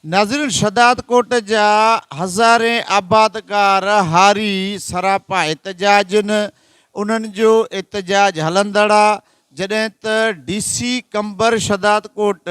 नाज़रीन, शदादकोट जा हज़ारे आबादकार हारी सरापा एहतजाजन उन्हनि जो एहतजाज हलंदड़ आहे। जॾहिं त DC कंबर शदादकोट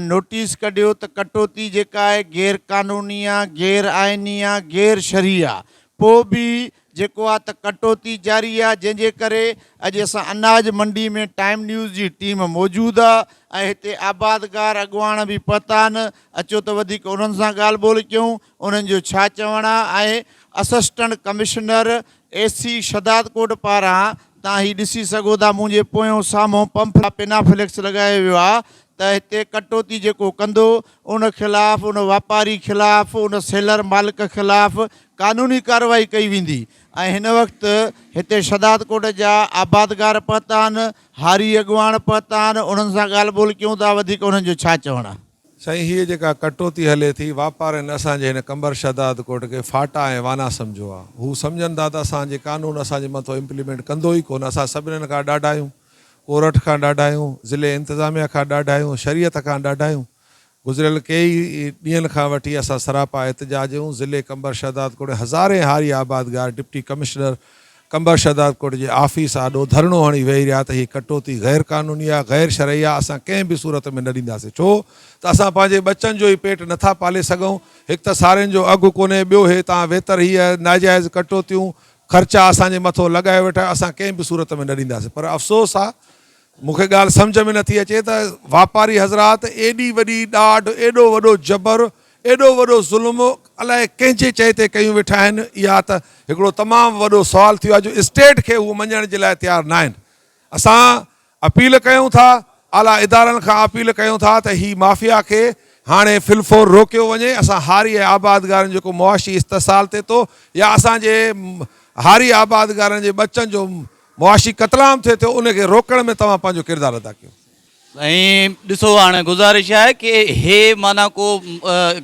नोटिस कढियो त कटौती जेका आहे गैर कानूनी आहे, गैर आइनी आहे, गैर शरई आहे, पोइ बि जेको आहे त कटौती जारी आहे। जंहिंजे करे अॼु असां अनाज मंडी में टाइम न्यूज़ जी टीम मौजूदु आहे ऐं हिते आबादकार अॻुवान बि पता आहिनि। अचो त वधीक उन्हनि सां ॻाल्हि ॿोल कयूं, उन्हनि जो छा चवणु आहे। असिस्टेंट कमिश्नर AC शदादकोट पारां तव्हां हीउ ॾिसी सघो था, मुंहिंजे पोयों साम्हूं पंप पेनाफ्लेक्स लॻायो वियो आहे त हिते कटौती जेको कंदो उन ख़िलाफ़ु, उन वापारी ख़िलाफ़ु, उन सेलर मालिक ख़िलाफ़ु कानूनी कार्रवाई कई वेंदी। ऐं हिन वक़्तु हिते शदादकोट जा आबादकार पहुता आहिनि, हारी अॻुवान पहुता आहिनि, उन्हनि सां ॻाल्हि ॿोल कयूं था, वधीक उन्हनि जो छा चवणु आहे। साईं, हीअ जेका कटौती हले थी, वापारियुनि असांजे हिन कंबर शदादकोट खे फाटा ऐं वाना सम्झो आहे। हू सम्झनि था त असांजे कानून असांजे मथां इम्प्लीमेंट कंदो ई कोन। असां सभिनीनि खां ॾाढा आहियूं, कोर्ट खां ॾाढा आहियूं, ज़िले इंतिज़ामिया खां ॾाढा आहियूं, शरीयत खां ॾाढा आहियूं। गुज़िरियल कई ॾींहंनि खां वठी असां सरापा एहतजाज आहियूं। ज़िले कंबर शदादकोट हज़ारे हारी आबादगार डिप्टी कमिश्नर कंबर शदादकोट जे ऑफिस आॾो धरणो हणी वेही रहिया त हीअ कटौती गैर कानूनी आहे, गैर शरई आहे, असां कंहिं बि सूरत में न ॾींदासीं। छो त असां पंहिंजे बच्चनि जो ई पेट नथा पाले सघूं। हिकु त सारियुनि जो अघु कोन्हे, ॿियो हे तव्हां वेतर हीअ नाजाइज़ कटौतियूं ख़र्चा असांजे मथां लॻाए वेठा, असां कंहिं बि सूरत में न ॾींदासीं। पर अफ़सोस आहे, मूंखे ॻाल्हि सम्झ में नथी अचे त वापारी हज़रात एॾी वॾी ॾाढ, एॾो वॾो जबर, एॾो वॾो ज़ुल्म अलाए कंहिंजे चए ते कयूं वेठा आहिनि। इहा त हिकिड़ो तमामु वॾो सुवालु थियो आहे जो स्टेट खे उहो मञण जे लाइ तयारु न आहिनि। असां अपील कयूं था, आला इदारनि खां अपील कयूं था त ही माफ़िया खे हाणे फिलफोर रोकियो वञे। असां हारी ऐं आबादगारनि जेको मुआशी इस्तिसाल थिए थो, या असांजे हारी आबादगारनि जे बच्चनि जो मुआशी कतलाम थिए थो, उनखे रोकण में तव्हां पंहिंजो किरदारु अदा कयो। ऐं ॾिसो, हाणे गुज़ारिश आहे कि हे माना को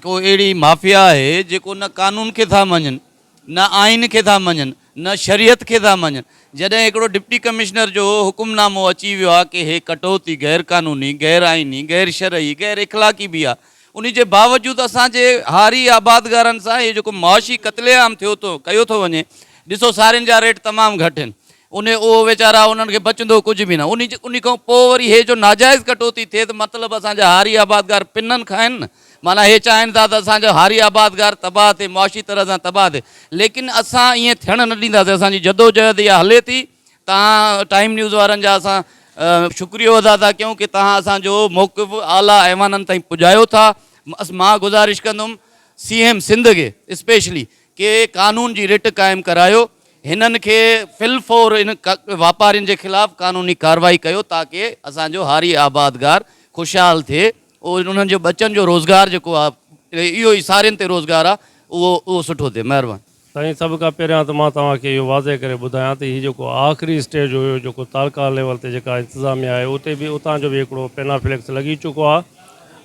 अहिड़ी माफ़िया आहे जेको न कानून खे था मञनि, न आइन खे था मञनि, न शरीयत खे था मञनि। जॾहिं हिकिड़ो डिप्टी कमिश्नर जो हुकुमनामो अची वियो आहे कि हे कटौती गैर कानूनी, गैर आइनी, गैर शरई, गैर इख़लाक़ी बि आहे, उन जे बावजूदि असांजे हारी आबादगारनि सां इहो जेको मुआशी क़त्लेआम कयो थो वञे। ॾिसो, सारियुनि जा रेट तमामु घटि आहिनि, उहो वीचारा उन्हनि खे बचंदो कुझु बि न। उन खां पोइ वरी हे जो नाजाइज़ कटौती थिए त मतिलबु असांजा हारी आबादगार पिननि खाइनि न। माना हे चाहिनि था त असांजो हारी आबादगार तबाह थिए, मुआशी तरह सां तबाह थिए। लेकिन असां ईअं थियणु न ॾींदासीं। असांजी जदोजहद इहा हले थी। तव्हां टाइम न्यूज़ वारनि जा असां शुक्रियो अदा था कयूं कि तव्हां असांजो मौक़िफ़ आला ऐवाननि ताईं पुॼायो था। मां गुज़ारिश कंदुमि CM सिंध खे स्पेशली कि कानून जी रिट क़ाइमु करायो, हिननि खे फिलफोर इन वापारियुनि जे ख़िलाफ़ु कानूनी कार्रवाई कयो ताकि असांजो हारी आबादगार ख़ुशहाल थिए, उन्हनि जो बच्चनि जो रोज़गार जेको आहे, इहो ई सारियुनि ते रोज़गार आहे, उहो सुठो थिए। महिरबानी साईं। सभ खां पहिरियां त मां तव्हांखे इहो वाज़े करे ॿुधायां त हीउ जेको आख़िरी स्टेज हुयो, जेको तालका लेवल ते जेका इंतिज़ामिया आहे, उते बि उतां जो बि हिकिड़ो पेनाफ्लेक्स लॻी चुको आहे।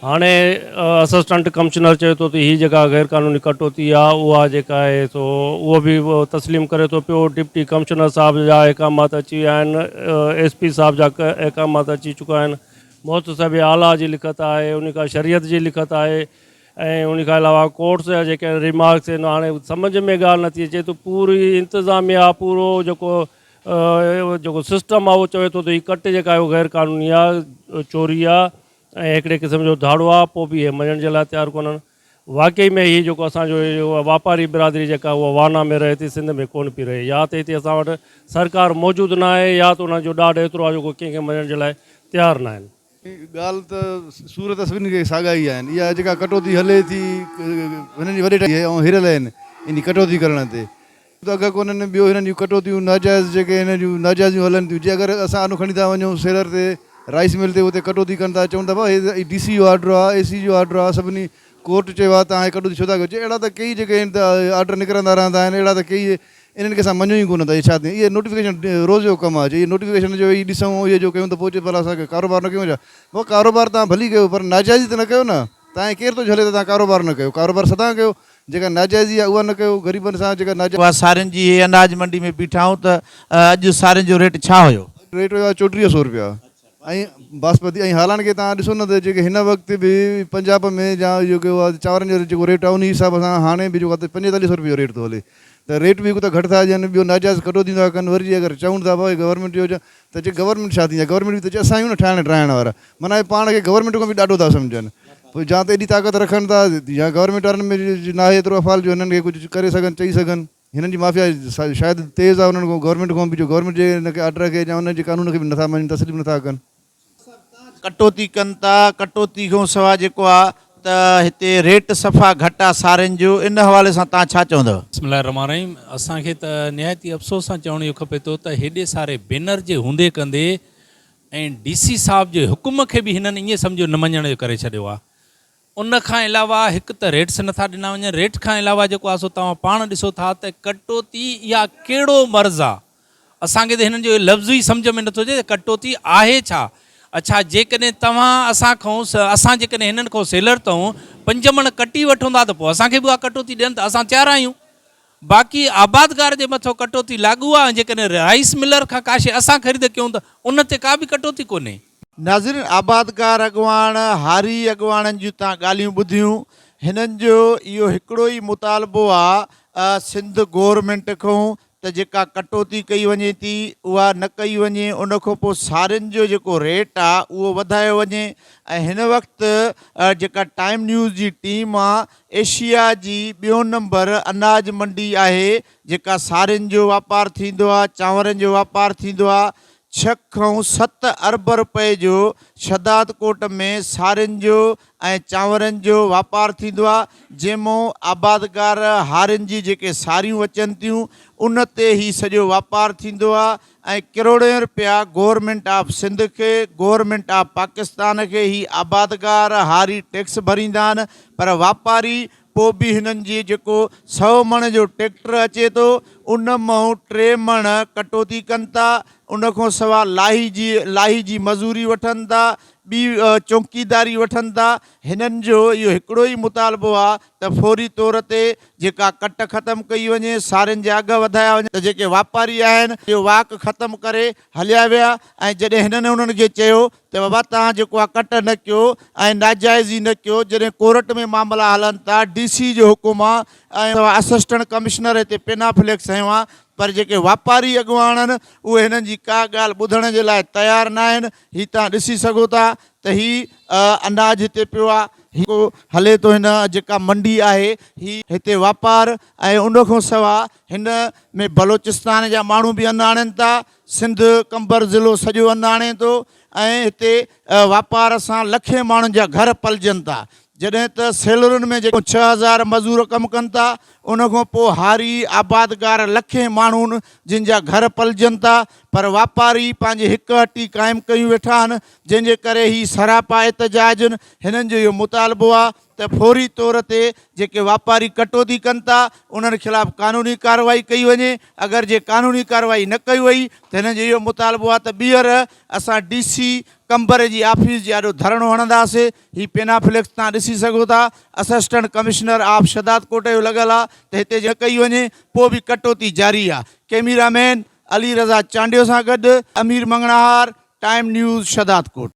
हाणे असिस्टेंट कमिश्नर चए थो त हीअ जेका गैर कानूनी कटौती आहे उहा जेका आहे सो उहो बि तस्लीम करे थो पियो। डिप्टी कमिश्नर साहिब जा अहकामात अची विया आहिनि, SP साहिब जा अहकामात अची चुका आहिनि, मुहतसिब आला जी लिखत आहे, उन खां शरीयत जी लिखत आहे, ऐं उन खां अलावा कोर्ट्स जा जेके रिमार्क्स आहिनि। हाणे सम्झ में ॻाल्हि नथी अचे त पूरी इंतिज़ामिया, पूरो जेको सिस्टम आहे उहो चवे थो त हीअ कट जेका आहे उहो गैर कानूनी आहे, चोरी आहे ऐं हिकिड़े क़िस्म जो धाड़ो आहे, पोइ बि इहे मञण जे लाइ तयारु कोन्हनि। वाक़ई में हीअ जेको असांजो वापारी बिरादरी जेका उहा वाना में रहे थी, सिंध में कोन पई रहे। या त हिते असां वटि सरकार मौजूदु न आहे, या त उन्हनि जो ॾाढो एतिरो आहे जेको कंहिंखे मञण जे लाइ तयारु न आहिनि। ॻाल्हि त सूरत सभिनी खे साॻा ई आहिनि। इहा जेका कटौती हले थी, हिननि जी वॾे ऐं हिरियल आहिनि इन कटौती करण ते। अघ कोन्हनि, ॿियो हिननि जूं कटौतियूं नाजाइज़ जेके हिन जूं नाजाइज़ियूं हलनि थियूं। जीअं अगरि असां अनु खणी था वञूं सेलर ते, राइस मिल ते, उते कटौती कनि था, चवनि था भाउ हे DC जो ऑर्डर आहे, AC जो ऑर्डर आहे, सभिनी कोर्ट चयो आहे तव्हां कटौती छो था कयो। अहिड़ा त कई जेके आहिनि त ऑर्डर निकिरंदा रहंदा आहिनि, अहिड़ा त कई इन्हनि खे असां मञूं ई कोन था। इहे छा थिए, इहे नोटिफिकेशन रोज़ जो कमु आहे। इहे नोटिफिकेशन जो ई ॾिसूं, इहे जो कयूं त पोइ भला असांखे कारोबार न कयूं छा? पोइ कारोबार तव्हां भली कयो, पर नाजाइज़ी त न कयो न। तव्हांखे केरु थो झले त तव्हां कारोबार न कयो? कारोबार सदा कयो, जेका नाजाइज़ी आहे उहा न कयो। ग़रीबनि सां जेका नाजाइज़ सारियुनि जी अनाज मंडी में बीठा आहियूं त अॼु सारियुनि जो रेट छा हुयो? रेट हुयो 3400 रुपया। ऐं बासमती ऐं हालांकि तव्हां ॾिसो न त जेके हिन वक़्तु बि पंजाब में या जेको आहे चांवरनि जो जेको रेट आहे उन हिसाब सां हाणे बि जेको आहे 4500 रुपयो रेट थो हले त रेट बि हिकु त घटि था ॾियनि ॿियो नाजाइज़ कटौती था कनि वरी अगरि चऊं था भाई गवर्नमेंट जो त जे गवर्नमेंट छा थींदी आहे गवर्नमेंट बि त असां आहियूं न ठाहिण वारा माना पाण खे गवर्नमेंट खां बि ॾाढो था सम्झनि पोइ या त एॾी ताक़त रखनि था या गवर्नमेंट वारनि में न आहे एतिरो अफ़ाल जो हिननि खे कुझु करे सघनि चई सघनि हिननि जी माफ़िया शायदि तेज़ आहे उन्हनि खां गवर्नमेंट खां बि जो गवर्नमेंट जे हिन खे ऑर्डर खे या उन जे कानून खे बि नथा मञनि तस्लीम नथा कनि कटौती कनि था कटौती खां सवाइ जेको आहे त हिते रेट सफ़ा घटि आहे सारियुनि जो इन हवाले सां तव्हां छा चवंदव? बिस्मिल्लाहिर्रहमानिर्रहीम असांखे त निहायती अफ़सोस सां चवण इहो खपे थो त हेॾे सारे बैनर जे हूंदे कंदे ऐं DC साहब जे हुकुम खे बि हिननि ईअं सम्झो न मञण जो करे छॾियो आहे उन खां अलावा हिकु त रेट्स नथा ॾिना वञनि रेट खां अलावा जेको आहे सो तव्हां पाण ॾिसो था त कटौती इहा कहिड़ो मर्ज़ आहे असांखे त हिननि जो लफ़्ज़ ई सम्झ में नथो अचे कटौती आहे छा अच्छा जेकॾहिं तव्हां असां जेकॾहिं हिननि खां सेलर अथऊं 5 मण कटी वठूं था त पोइ असांखे बि उहा कटौती ॾियनि त असां तयारु आहियूं बाक़ी आबादगार जे मथां कटौती लागू आहे जेकॾहिं राइस मिलर खां का शइ असां ख़रीद कयूं त उन ते का बि कटौती कोन्हे नाज़रीन आबादगार अॻुवाण हारी अॻुवाणनि जूं तव्हां ॻाल्हियूं ॿुधियूं हिननि जो इहो हिकिड़ो ई मुतालबो आहे सिंध गवर्नमेंट खां त जेका कटौती कई वञे थी उहा न कई वञे उन खां पोइ सारियुनि जो जेको रेट आहे उहो वधायो वञे ऐं हिन वक़्तु जेका टाइम न्यूज़ जी टीम आहे एशिया जी 2 नंबर अनाज मंडी आहे जेका सारियुनि जो वापारु थींदो आहे चांवरनि जो वापारु थींदो आहे 6 खां 7 अरब रुपए जो शदाद कोट में सारियुनि जो ऐं चांवरनि जो वापारु थींदो आहे जंहिंमां आबादगार हारियुनि जी जेके सारियूं अचनि थियूं उन ते ई सॼो वापारु थींदो आहे ऐं करोड़े रुपया गवर्नमेंट ऑफ सिंध खे गवर्नमेंट ऑफ पाकिस्तान खे ई आबादगार हारी टैक्स भरींदा आहिनि पर वापारी पोइ बि हिननि जी जेको 100 मण जो ट्रैक्टर अचे थो उन मां 3 मण कटौती कनि था उन खां सवाइ लाही जी मज़ूरी वठनि था ॿी चौकीदारी वठनि था हिननि जो इहो हिकिड़ो ई मुतालबो आहे त फौरी तौर ते जेका कट ख़तमु कई वञे सारियुनि जा अघ वधाया वञे त जेके वापारी आहिनि इहो वाक ख़तमु करे हलिया विया ऐं जॾहिं हिननि उन्हनि खे चयो त बाबा तव्हां जेको आहे कट न कयो ऐं नाजाइज़ी न कयो जॾहिं कोर्ट में मामला हलनि था DC जो हुकुम आहे ऐं असिस्टेंट कमिश्नर हिते पेनाफ्लेक्स आयो आहे पर जेके वापारी अॻुवाण आहिनि उहे हिननि जी का ॻाल्हि ॿुधण जे लाइ तयारु न आहिनि हीअ तव्हां ॾिसी सघो था त हीअ अनाज हिते पियो आहे हिकु हले थो हिन जेका मंडी आहे ही हिते वापारु ऐं उन खां सवाइ हिन में बलोचिस्तान जा माण्हू बि अन्न आणनि था सिंध कंबर ज़िलो सॼो अन्न आणे थो ऐं हिते वापार सां लखे माण्हुनि जा घर पलजनि था जॾहिं त सेलरुनि में जेको 6000 मज़ूर कमु कनि था उन खां पोइ हारी आबादगार लखे माण्हुनि जिन जा घर पलजनि था पर वापारी पंहिंजे हिकु हटी क़ाइमु कयूं वेठा आहिनि जंहिंजे करे ही सरापा एहतजाज आहिनि हिननि जो इहो मुतालबो आहे त फौरी तौर ते जेके वापारी कटौती कनि था उन्हनि खिलाफ़ कानूनी कार्रवाई कई वञे अगरि जे कानूनी कार्रवाई न कई वई त हिननि जो इहो मुतालबो आहे त ॿीहर असां DC कंबर जी ऑफिस जे ॾाढो धरणो हणंदासीं ही पेनाफ्लेक्स तव्हां ॾिसी सघो था असिस्टेंट कमिश्नर ऑफ शदाद कोट जो लॻल आहे त हिते जे कई वञे पोइ बि कटौती जारी आहे कैमरामैन अली रज़ा चांडियो सां गॾु अमीर मंगणाहार टाइम न्यूज़ शदाद कोट।